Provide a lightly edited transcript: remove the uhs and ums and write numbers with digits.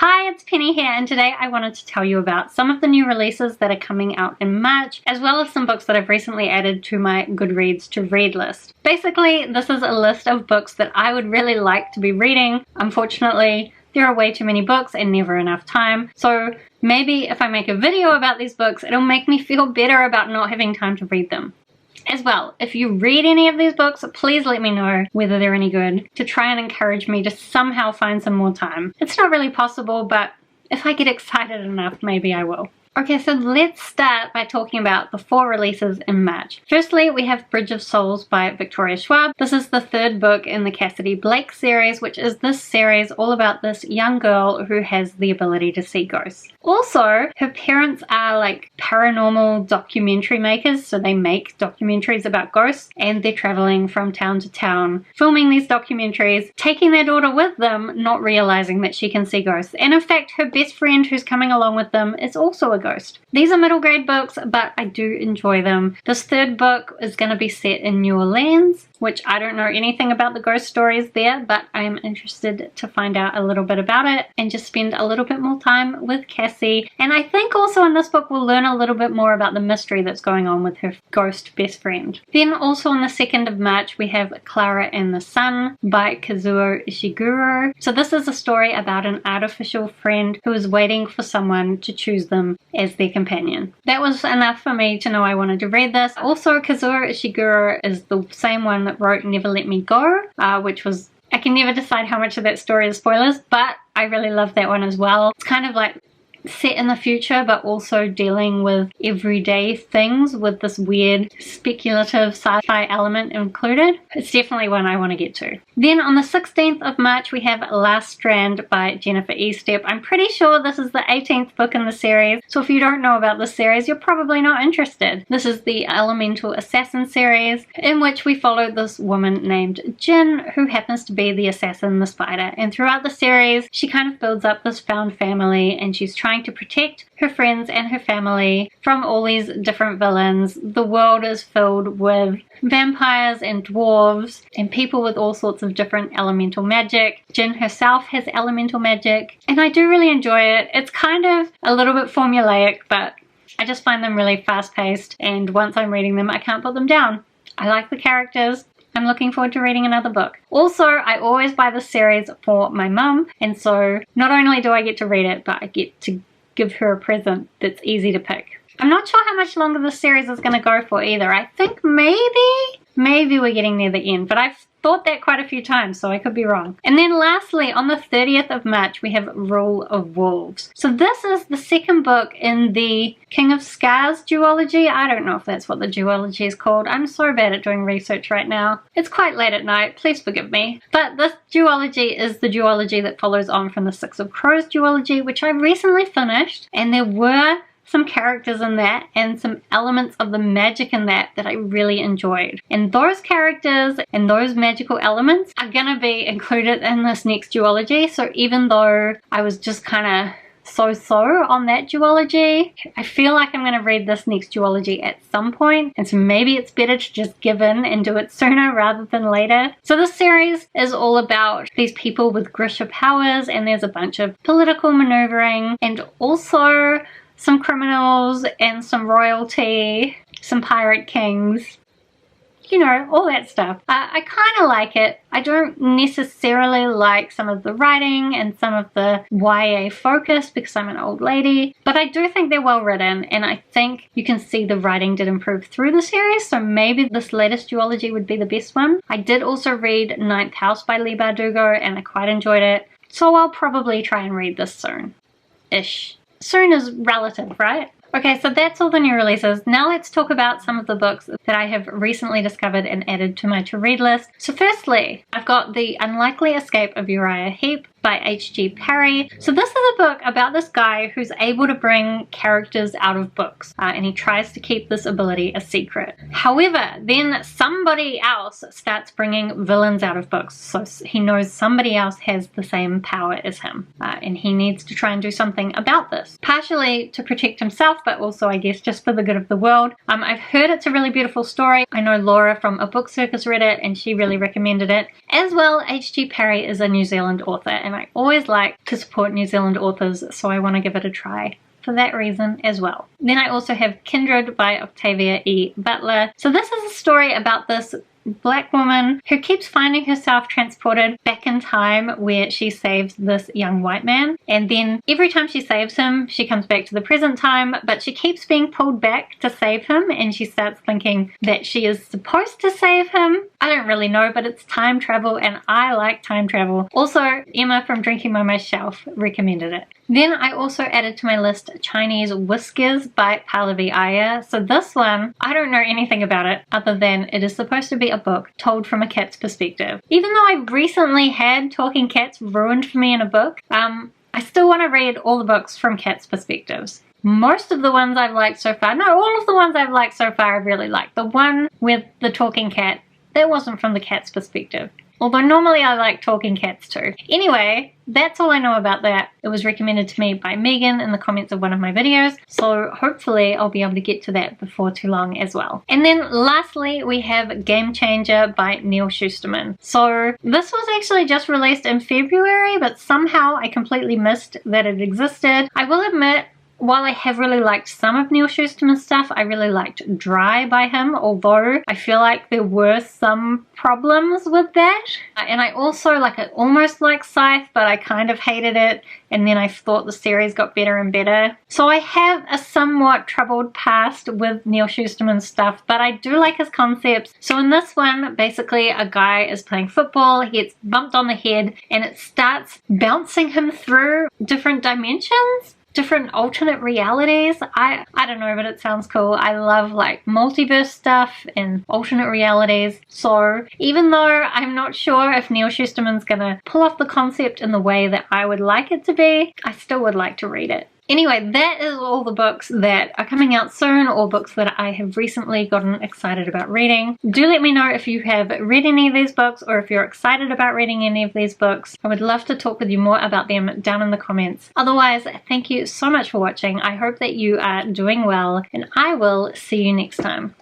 Hi, it's Penny here, and today I wanted to tell you about some of the new releases that are coming out in March, as well as some books that I've recently added to my Goodreads to read list. Basically, this is a list of books that I would really like to be reading. Unfortunately, there are way too many books and never enough time, so maybe if I make a video about these books, it'll make me feel better about not having time to read them. As well, if you read any of these books, please let me know whether they're any good to try and encourage me to somehow find some more time. It's not really possible, but if I get excited enough, maybe I will. Okay, so let's start by talking about the 4 releases in March. Firstly, we have Bridge of Souls by Victoria Schwab. This is the 3rd book in the Cassidy Blake series, which is this series all about this young girl who has the ability to see ghosts. Also, her parents are like paranormal documentary makers, so they make documentaries about ghosts, and they're traveling from town to town, filming these documentaries, taking their daughter with them, not realizing that she can see ghosts. And in fact, her best friend who's coming along with them is also a ghost. These are middle grade books, but I do enjoy them. This 3rd book is going to be set in New Orleans, which I don't know anything about the ghost stories there, but I am interested to find out a little bit about it and just spend a little bit more time with Cassie. And I think also in this book we'll learn a little bit more about the mystery that's going on with her ghost best friend. Then also on the 2nd of March we have Clara and the Sun by Kazuo Ishiguro. So this is a story about an artificial friend who is waiting for someone to choose them as their companion. That was enough for me to know I wanted to read this. Also, Kazuo Ishiguro is the same one that wrote Never Let Me Go, which was, I can never decide how much of that story is spoilers, but I really love that one as well. It's kind of like set in the future, but also dealing with everyday things with this weird speculative sci-fi element included. It's definitely one I want to get to. Then on the 16th of March we have Last Strand by Jennifer Estep. I'm pretty sure this is the 18th book in the series, so if you don't know about this series, you're probably not interested. This is the Elemental Assassin series, in which we follow this woman named Jin, who happens to be the assassin, the spider, and throughout the series she kind of builds up this found family, and she's trying to protect her friends and her family from all these different villains. The world is filled with vampires and dwarves and people with all sorts of different elemental magic. Jin herself has elemental magic, and I do really enjoy it. It's kind of a little bit formulaic, but I just find them really fast-paced, and once I'm reading them I can't put them down. I like the characters. I'm looking forward to reading another book. Also, I always buy this series for my mum, and so not only do I get to read it, but I get to give her a present that's easy to pick. I'm not sure how much longer this series is going to go for either. I think maybe we're getting near the end, but I've thought that quite a few times, so I could be wrong. And then lastly, on the 30th of March, we have Rule of Wolves. So this is the 2nd book in the King of Scars duology. I don't know if that's what the duology is called. I'm so bad at doing research right now. It's quite late at night, please forgive me. But this duology is the duology that follows on from the Six of Crows duology, which I recently finished, and there were some characters in that and some elements of the magic in that I really enjoyed. And those characters and those magical elements are gonna be included in this next duology. So even though I was just kind of so on that duology, I feel like I'm going to read this next duology at some point, and so maybe it's better to just give in and do it sooner rather than later. So this series is all about these people with Grisha powers, and there's a bunch of political maneuvering and also some criminals and some royalty, some pirate kings, you know, all that stuff. I kind of like it. I don't necessarily like some of the writing and some of the YA focus because I'm an old lady, but I do think they're well written, and I think you can see the writing did improve through the series, so maybe this latest duology would be the best one. I did also read Ninth House by Leigh Bardugo, and I quite enjoyed it, so I'll probably try and read this soon-ish. Soon is relative, right? Okay, so that's all the new releases. Now let's talk about some of the books that I have recently discovered and added to my to-read list. So firstly, I've got The Unlikely Escape of Uriah Heep by H.G. Parry. So this is a book about this guy who's able to bring characters out of books, and he tries to keep this ability a secret. However, then somebody else starts bringing villains out of books, so he knows somebody else has the same power as him, and he needs to try and do something about this, partially to protect himself, but also I guess just for the good of the world. I've heard it's a really beautiful story. I know Laura from A Book Circus read it and she really recommended it. As well, H.G. Parry is a New Zealand author, and I always like to support New Zealand authors, so I want to give it a try for that reason as well. Then I also have Kindred by Octavia E. Butler. So this is a story about this Black woman who keeps finding herself transported back in time where she saves this young white man, and then every time she saves him she comes back to the present time, but she keeps being pulled back to save him, and she starts thinking that she is supposed to save him. I don't really know, but it's time travel and I like time travel. Also, Emma from Drinking Momo's Shelf recommended it. Then I also added to my list Chinese Whiskers by Pallavi Iyer. So this one, I don't know anything about it other than it is supposed to be a book told from a cat's perspective. Even though I've recently had talking cats ruined for me in a book, I still want to read all the books from cats' perspectives. Most of the ones I've liked so far, no, all of the ones I've liked so far I've really liked. The one with the talking cat, that wasn't from the cat's perspective. Although normally I like talking cats too. Anyway, that's all I know about that. It was recommended to me by Megan in the comments of one of my videos, so hopefully I'll be able to get to that before too long as well. And then lastly, we have Game Changer by Neal Shusterman. So this was actually just released in February, but somehow I completely missed that it existed. I will admit, while I have really liked some of Neal Shusterman's stuff, I really liked Dry by him, although I feel like there were some problems with that. And I also almost like Scythe, but I kind of hated it, and then I thought the series got better and better. So I have a somewhat troubled past with Neal Shusterman's stuff, but I do like his concepts. So in this one, basically a guy is playing football, he gets bumped on the head, and it starts bouncing him through different dimensions, different alternate realities. I don't know, but it sounds cool. I love like multiverse stuff and alternate realities. So even though I'm not sure if Neal Shusterman's gonna pull off the concept in the way that I would like it to be, I still would like to read it. Anyway, that is all the books that are coming out soon, or books that I have recently gotten excited about reading. Do let me know if you have read any of these books, or if you're excited about reading any of these books. I would love to talk with you more about them down in the comments. Otherwise, thank you so much for watching. I hope that you are doing well, and I will see you next time.